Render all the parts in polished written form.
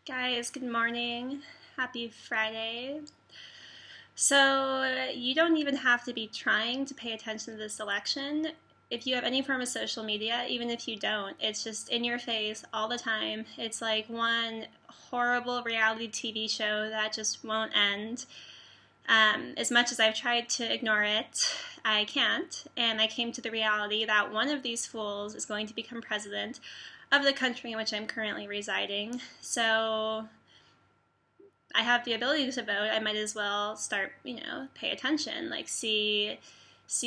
Guys, good morning. Happy Friday. So, you don't even have to be trying to pay attention to this election. If you have any form of social media, even if you don't, it's just in your face all the time. It's like one horrible reality TV show that just won't end. As much as I've tried to ignore it, I can't. And I came to the reality that one of these fools is going to become president of the country in which I'm currently residing. So I have the ability to vote. I might as well start, pay attention, like see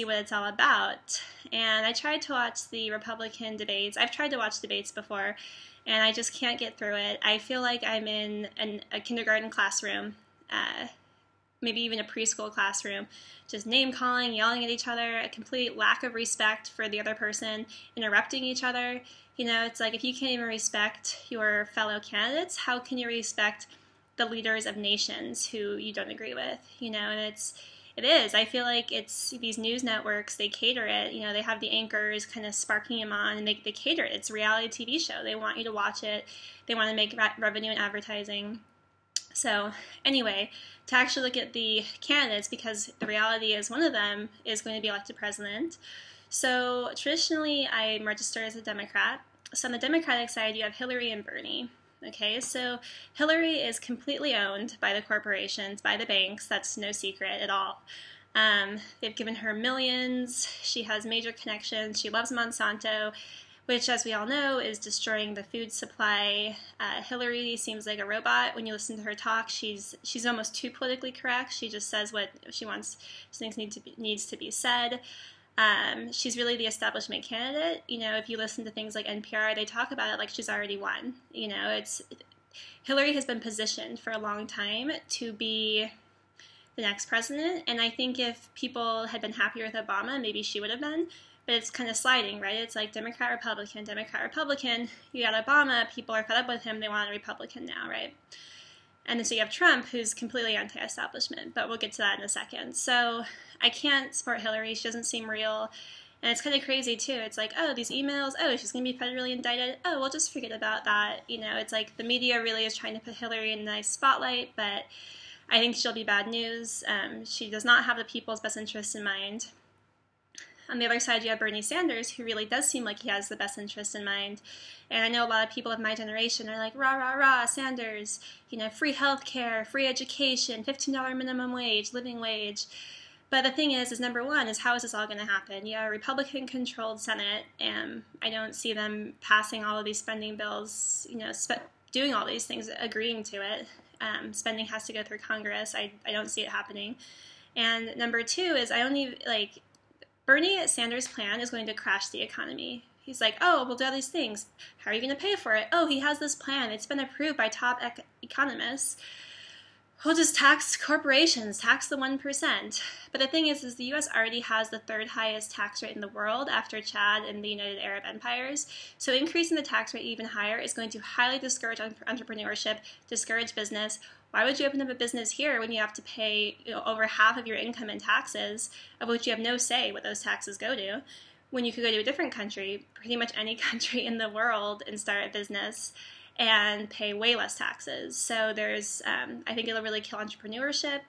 what it's all about. And I tried to watch the Republican debates. I've tried to watch debates before, and I just can't get through it. I feel like I'm in a kindergarten classroom, maybe even a preschool classroom, just name calling, yelling at each other, a complete lack of respect for the other person, interrupting each other. It's like if you can't even respect your fellow candidates, how can you respect the leaders of nations who you don't agree with? And it is. I feel like it's these news networks, they cater it. They have the anchors kind of sparking them on, and they cater it. It's a reality TV show. They want you to watch it. They want to make revenue and advertising. So anyway, to actually look at the candidates, because the reality is one of them is going to be elected president. So traditionally, I'm registered as a Democrat. So on the Democratic side, you have Hillary and Bernie. Okay, so Hillary is completely owned by the corporations, by the banks. That's no secret at all. They've given her millions. She has major connections. She loves Monsanto, which, as we all know, is destroying the food supply. Hillary seems like a robot. When you listen to her talk, she's almost too politically correct. She just says what she thinks needs to be said. She's really the establishment candidate. If you listen to things like NPR, they talk about it like she's already won. Hillary has been positioned for a long time to be the next president, and I think if people had been happier with Obama, maybe she would have been. But it's kind of sliding, right? It's like Democrat, Republican, Democrat, Republican. You got Obama, people are fed up with him, they want a Republican now, right? And then so you have Trump, who's completely anti-establishment, but we'll get to that in a second. So I can't support Hillary. She doesn't seem real. And it's kind of crazy, too. It's like, oh, these emails, oh, she's going to be federally indicted. Oh, we'll just forget about that. It's like the media really is trying to put Hillary in a nice spotlight, but I think she'll be bad news. She does not have the people's best interests in mind. On the other side, you have Bernie Sanders, who really does seem like he has the best interest in mind. And I know a lot of people of my generation are like, rah, rah, rah, Sanders, free health care, free education, $15 minimum wage, living wage. But the thing is number one, is how is this all going to happen? You have a Republican-controlled Senate, and I don't see them passing all of these spending bills, doing all these things, agreeing to it. Spending has to go through Congress. I don't see it happening. And number two is Bernie Sanders' plan is going to crash the economy. He's like, oh, we'll do all these things. How are you going to pay for it? Oh, he has this plan. It's been approved by top economists. We'll just tax corporations, tax the 1%. But the thing is the U.S. already has the third highest tax rate in the world after Chad and the United Arab Empires. So increasing the tax rate even higher is going to highly discourage entrepreneurship, discourage business. Why would you open up a business here when you have to pay over half of your income in taxes, of which you have no say what those taxes go to, when you could go to a different country, pretty much any country in the world, and start a business and pay way less taxes? So I think it'll really kill entrepreneurship.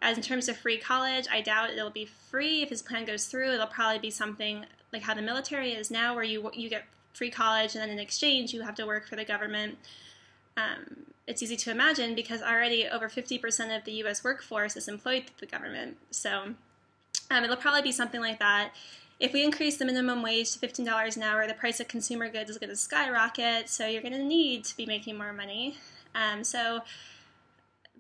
As in terms of free college, I doubt it'll be free. If his plan goes through, it'll probably be something like how the military is now, where you get free college, and then in exchange you have to work for the government. It's easy to imagine because already over 50% of the U.S. workforce is employed through the government. So it'll probably be something like that. If we increase the minimum wage to $15 an hour, the price of consumer goods is going to skyrocket, so you're going to need to be making more money. So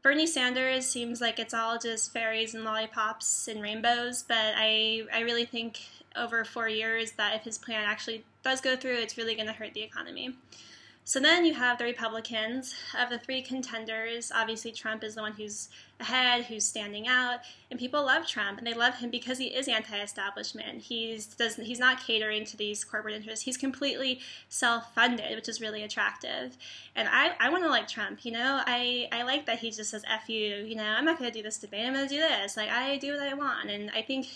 Bernie Sanders seems like it's all just fairies and lollipops and rainbows, but I really think over 4 years that if his plan actually does go through, it's really going to hurt the economy. So then you have the Republicans. Of the three contenders, obviously Trump is the one who's ahead, who's standing out, and people love Trump, and they love him because he is anti-establishment. He's not catering to these corporate interests. He's completely self-funded, which is really attractive. And I want to like Trump, I like that he just says, F you, I'm not going to do this debate, I'm going to do this. Like, I do what I want, and I think,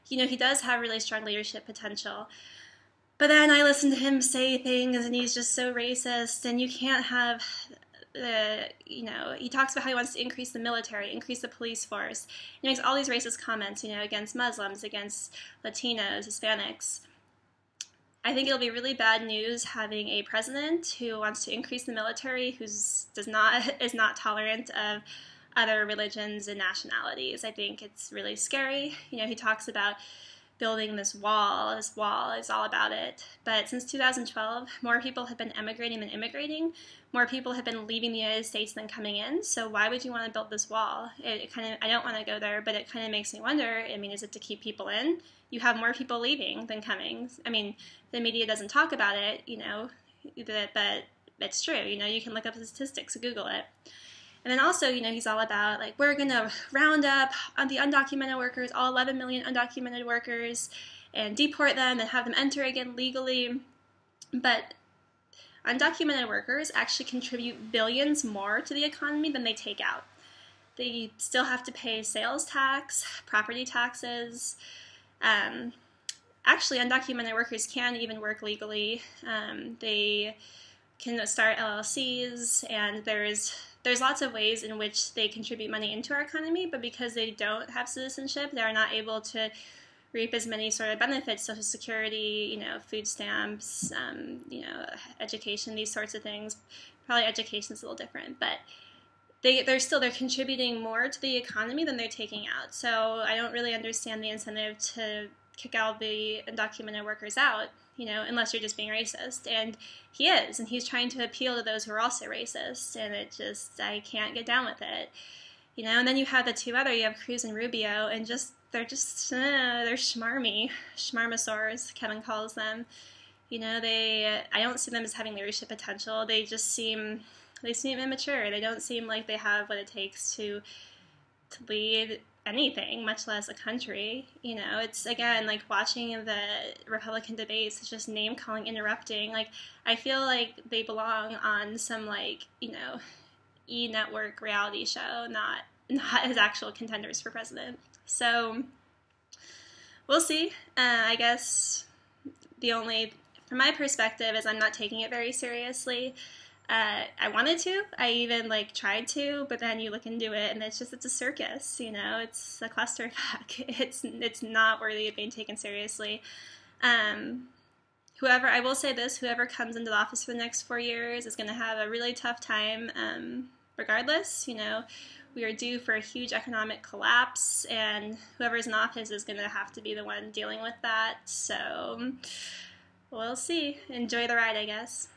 he does have really strong leadership potential. But then I listen to him say things, and he's just so racist, and you can't have he talks about how he wants to increase the military, increase the police force. He makes all these racist comments, against Muslims, against Latinos, Hispanics. I think it'll be really bad news having a president who wants to increase the military, who is not tolerant of other religions and nationalities. I think it's really scary. He talks about building this wall. This wall is all about it. But since 2012, more people have been emigrating than immigrating. More people have been leaving the United States than coming in. So why would you want to build this wall? I don't want to go there, but it kind of makes me wonder, is it to keep people in? You have more people leaving than coming. The media doesn't talk about it, but it's true. You can look up the statistics, Google it. And then also, he's all about, we're going to round up the undocumented workers, all 11 million undocumented workers, and deport them and have them enter again legally. But undocumented workers actually contribute billions more to the economy than they take out. They still have to pay sales tax, property taxes. Actually, undocumented workers can even work legally. They can start LLCs, and there's lots of ways in which they contribute money into our economy, but because they don't have citizenship, they are not able to reap as many sort of benefits, Social Security, food stamps, education, these sorts of things. Probably education is a little different, but they're contributing more to the economy than they're taking out. So I don't really understand the incentive to kick all the undocumented workers out, unless you're just being racist. And he is, and he's trying to appeal to those who are also racist, and I can't get down with it. And then you have the two other, you have Cruz and Rubio, and they're schmarmy, schmarmasaurs, Kevin calls them. I don't see them as having leadership potential. They seem immature. They don't seem like they have what it takes to lead anything, much less a country. It's, again, like watching the Republican debates, it's just name-calling, interrupting. I feel like they belong on some, E-network reality show, not as actual contenders for president. So, we'll see. I guess from my perspective, is I'm not taking it very seriously. I wanted to. I even tried to, but then you look into it, and it's a circus. It's a clusterfuck. It's not worthy of being taken seriously. I will say this: whoever comes into the office for the next 4 years is going to have a really tough time. Regardless, we are due for a huge economic collapse, and whoever's in office is going to have to be the one dealing with that. So we'll see. Enjoy the ride, I guess.